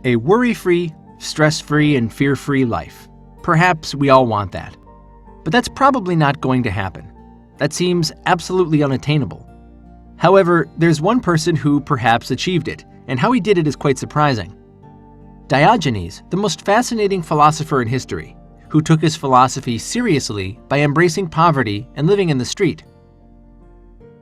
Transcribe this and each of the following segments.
A worry-free, stress-free, and fear-free life. Perhaps we all want that. But that's probably not going to happen. That seems absolutely unattainable. However, there's one person who perhaps achieved it, and how he did it is quite surprising. Diogenes, the most fascinating philosopher in history, who took his philosophy seriously by embracing poverty and living in the street.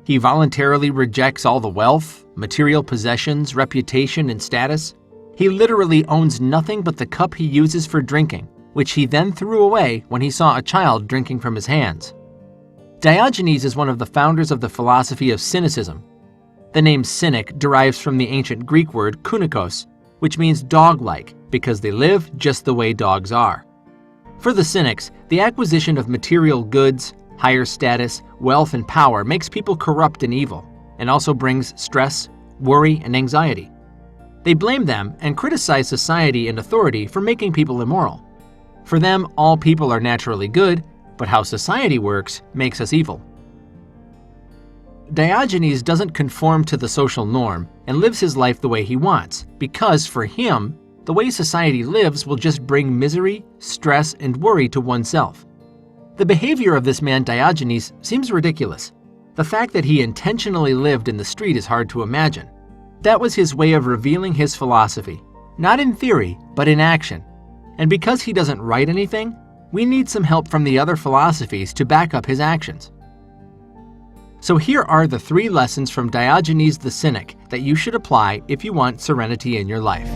He voluntarily rejects all the wealth, material possessions, reputation, and status. He literally owns nothing but the cup he uses for drinking, which he then threw away when he saw a child drinking from his hands. Diogenes is one of the founders of the philosophy of Cynicism. The name cynic derives from the ancient Greek word kunikos, which means dog-like, because they live just the way dogs are. For the cynics, the acquisition of material goods, higher status, wealth, and power makes people corrupt and evil, and also brings stress, worry, and anxiety. They blame them and criticize society and authority for making people immoral. For them, all people are naturally good, but how society works makes us evil. Diogenes doesn't conform to the social norm and lives his life the way he wants, because for him, the way society lives will just bring misery, stress, and worry to oneself. The behavior of this man Diogenes seems ridiculous. The fact that he intentionally lived in the street is hard to imagine. That was his way of revealing his philosophy, not in theory, but in action. And because he doesn't write anything, we need some help from the other philosophies to back up his actions. So here are the 3 lessons from Diogenes the Cynic that you should apply if you want serenity in your life.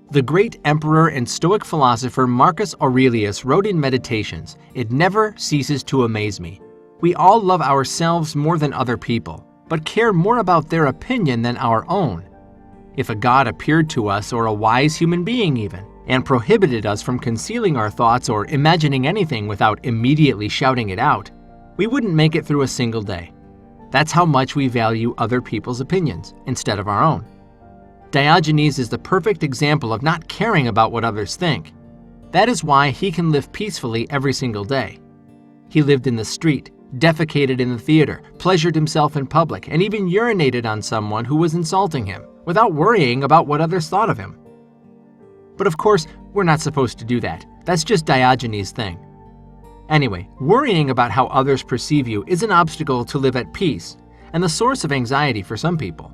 The great emperor and Stoic philosopher Marcus Aurelius wrote in Meditations, "It never ceases to amaze me. We all love ourselves more than other people, but care more about their opinion than our own. If a god appeared to us, or a wise human being even, and prohibited us from concealing our thoughts or imagining anything without immediately shouting it out, we wouldn't make it through a single day. That's how much we value other people's opinions instead of our own." Diogenes is the perfect example of not caring about what others think. That is why he can live peacefully every single day. He lived in the street, defecated in the theater, pleasured himself in public, and even urinated on someone who was insulting him, without worrying about what others thought of him. But of course, we're not supposed to do that. That's just Diogenes' thing. Anyway, worrying about how others perceive you is an obstacle to live at peace, and the source of anxiety for some people.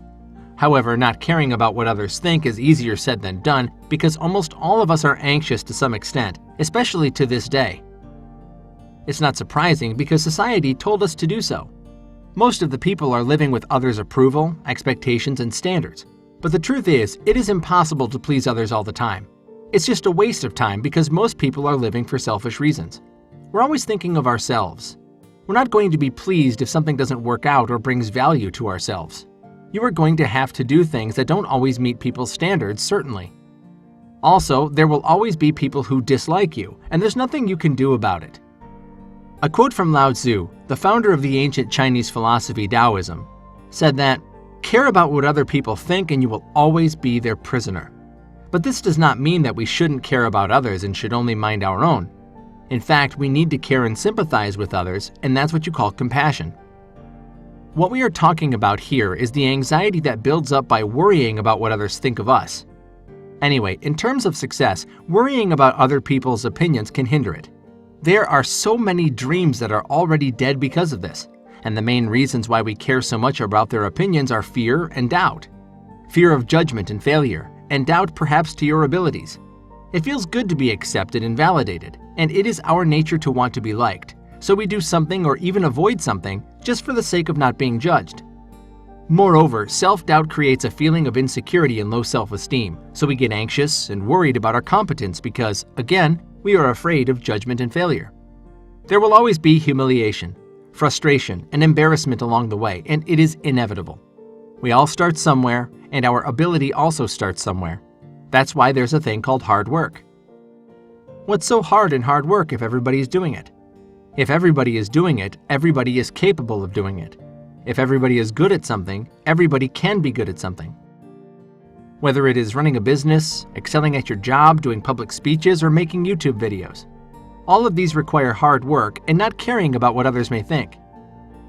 However, not caring about what others think is easier said than done, because almost all of us are anxious to some extent, especially to this day. It's not surprising because society told us to do so. Most of the people are living with others' approval, expectations, and standards. But the truth is, it is impossible to please others all the time. It's just a waste of time because most people are living for selfish reasons. We're always thinking of ourselves. We're not going to be pleased if something doesn't work out or brings value to ourselves. You are going to have to do things that don't always meet people's standards, certainly. Also, there will always be people who dislike you, and there's nothing you can do about it. A quote from Lao Tzu, the founder of the ancient Chinese philosophy Taoism, said that, "Care about what other people think and you will always be their prisoner." But this does not mean that we shouldn't care about others and should only mind our own. In fact, we need to care and sympathize with others, and that's what you call compassion. What we are talking about here is the anxiety that builds up by worrying about what others think of us. Anyway, in terms of success, worrying about other people's opinions can hinder it. There are so many dreams that are already dead because of this, and the main reasons why we care so much about their opinions are fear and doubt. Fear of judgment and failure, and doubt perhaps to your abilities. It feels good to be accepted and validated, and it is our nature to want to be liked. So we do something or even avoid something just for the sake of not being judged. Moreover, self-doubt creates a feeling of insecurity and low self-esteem, so we get anxious and worried about our competence because, again, we are afraid of judgment and failure. There will always be humiliation, frustration, and embarrassment along the way, and it is inevitable. We all start somewhere, and our ability also starts somewhere. That's why there's a thing called hard work. What's so hard in hard work if everybody is doing it? If everybody is doing it, everybody is capable of doing it. If everybody is good at something, everybody can be good at something. Whether it is running a business, excelling at your job, doing public speeches, or making YouTube videos. All of these require hard work and not caring about what others may think.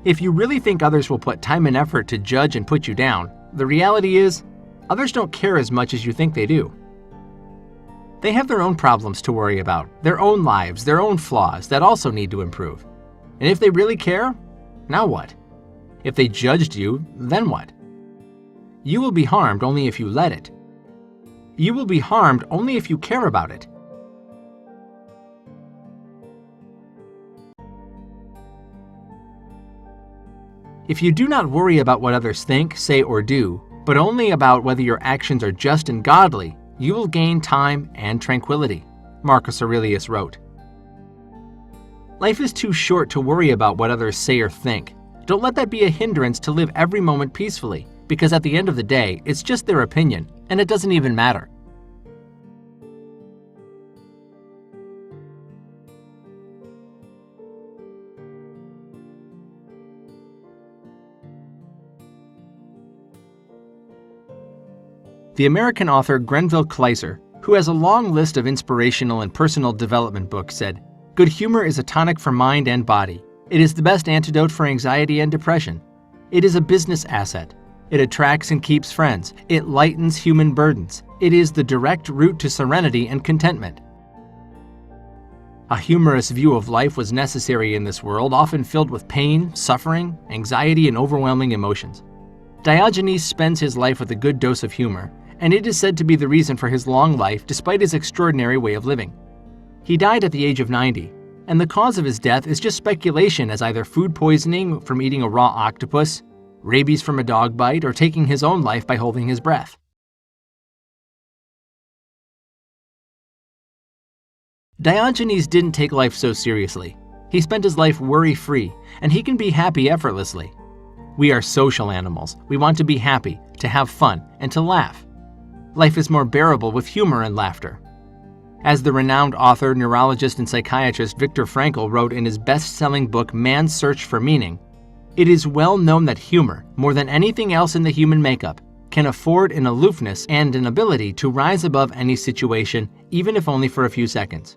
If you really think others will put time and effort to judge and put you down, the reality is, others don't care as much as you think they do. They have their own problems to worry about, their own lives, their own flaws that also need to improve. And if they really care, now what? If they judged you, then what? You will be harmed only if you let it. You will be harmed only if you care about it. If you do not worry about what others think, say, or do, but only about whether your actions are just and godly, you will gain time and tranquility, Marcus Aurelius wrote. Life is too short to worry about what others say or think. Don't let that be a hindrance to live every moment peacefully, because at the end of the day, it's just their opinion, and it doesn't even matter. The American author Grenville Kleiser, who has a long list of inspirational and personal development books, said, "Good humor is a tonic for mind and body. It is the best antidote for anxiety and depression. It is a business asset. It attracts and keeps friends. It lightens human burdens. It is the direct route to serenity and contentment." A humorous view of life was necessary in this world, often filled with pain, suffering, anxiety, and overwhelming emotions. Diogenes spends his life with a good dose of humor, and it is said to be the reason for his long life despite his extraordinary way of living. He died at the age of 90, and the cause of his death is just speculation, as either food poisoning from eating a raw octopus, rabies from a dog bite, or taking his own life by holding his breath. Diogenes didn't take life so seriously. He spent his life worry-free, and he can be happy effortlessly. We are social animals. We want to be happy, to have fun, and to laugh. Life is more bearable with humor and laughter. As the renowned author, neurologist, and psychiatrist Viktor Frankl wrote in his best-selling book Man's Search for Meaning, "It is well known that humor, more than anything else in the human makeup, can afford an aloofness and an ability to rise above any situation, even if only for a few seconds."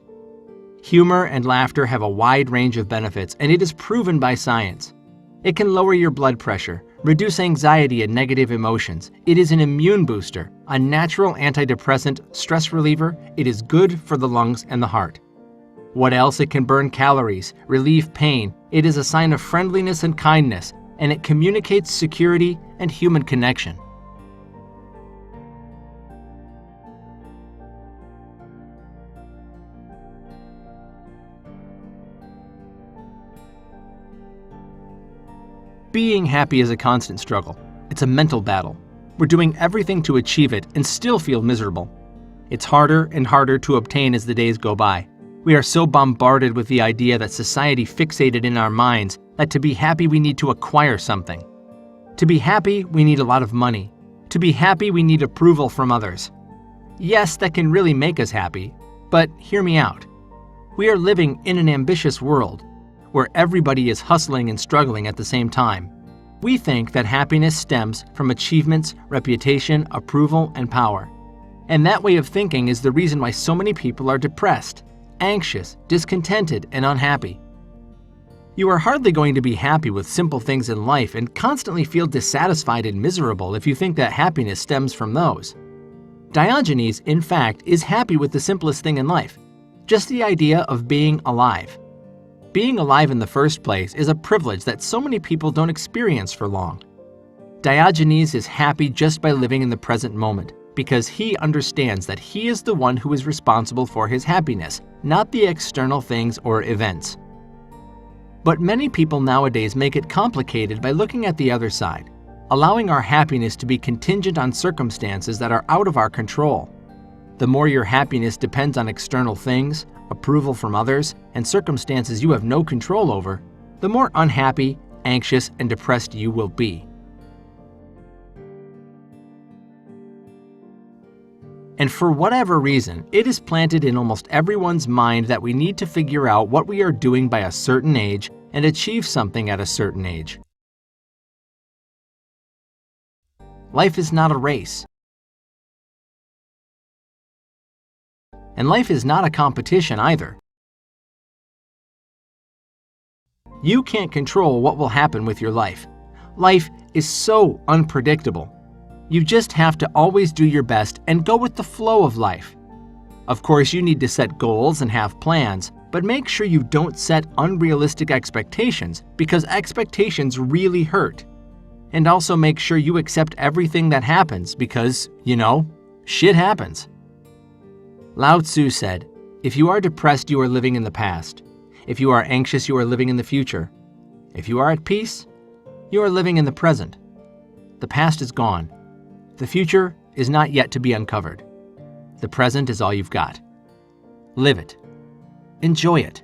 Humor and laughter have a wide range of benefits, and it is proven by science. It can lower your blood pressure, reduce anxiety and negative emotions. It is an immune booster, a natural antidepressant, stress reliever. It is good for the lungs and the heart. What else? It can burn calories, relieve pain. It is a sign of friendliness and kindness, and it communicates security and human connection. Being happy is a constant struggle. It's a mental battle. We're doing everything to achieve it and still feel miserable. It's harder and harder to obtain as the days go by. We are so bombarded with the idea that society fixated in our minds that to be happy we need to acquire something. To be happy, we need a lot of money. To be happy, we need approval from others. Yes, that can really make us happy, but hear me out. We are living in an ambitious world where everybody is hustling and struggling at the same time. We think that happiness stems from achievements, reputation, approval, and power. And that way of thinking is the reason why so many people are depressed, anxious, discontented, and unhappy. You are hardly going to be happy with simple things in life and constantly feel dissatisfied and miserable if you think that happiness stems from those. Diogenes, in fact, is happy with the simplest thing in life, just the idea of being alive. Being alive in the first place is a privilege that so many people don't experience for long. Diogenes is happy just by living in the present moment, because he understands that he is the one who is responsible for his happiness, not the external things or events. But many people nowadays make it complicated by looking at the other side, allowing our happiness to be contingent on circumstances that are out of our control. The more your happiness depends on external things, approval from others, and circumstances you have no control over, the more unhappy, anxious, and depressed you will be. And for whatever reason, it is planted in almost everyone's mind that we need to figure out what we are doing by a certain age and achieve something at a certain age. Life is not a race. And life is not a competition either. You can't control what will happen with your life. Life is so unpredictable. You just have to always do your best and go with the flow of life. Of course, you need to set goals and have plans, but make sure you don't set unrealistic expectations because expectations really hurt. And also make sure you accept everything that happens because, shit happens. Lao Tzu said, "If you are depressed, you are living in the past. If you are anxious, you are living in the future. If you are at peace, you are living in the present. The past is gone. The future is not yet to be uncovered. The present is all you've got. Live it. Enjoy it."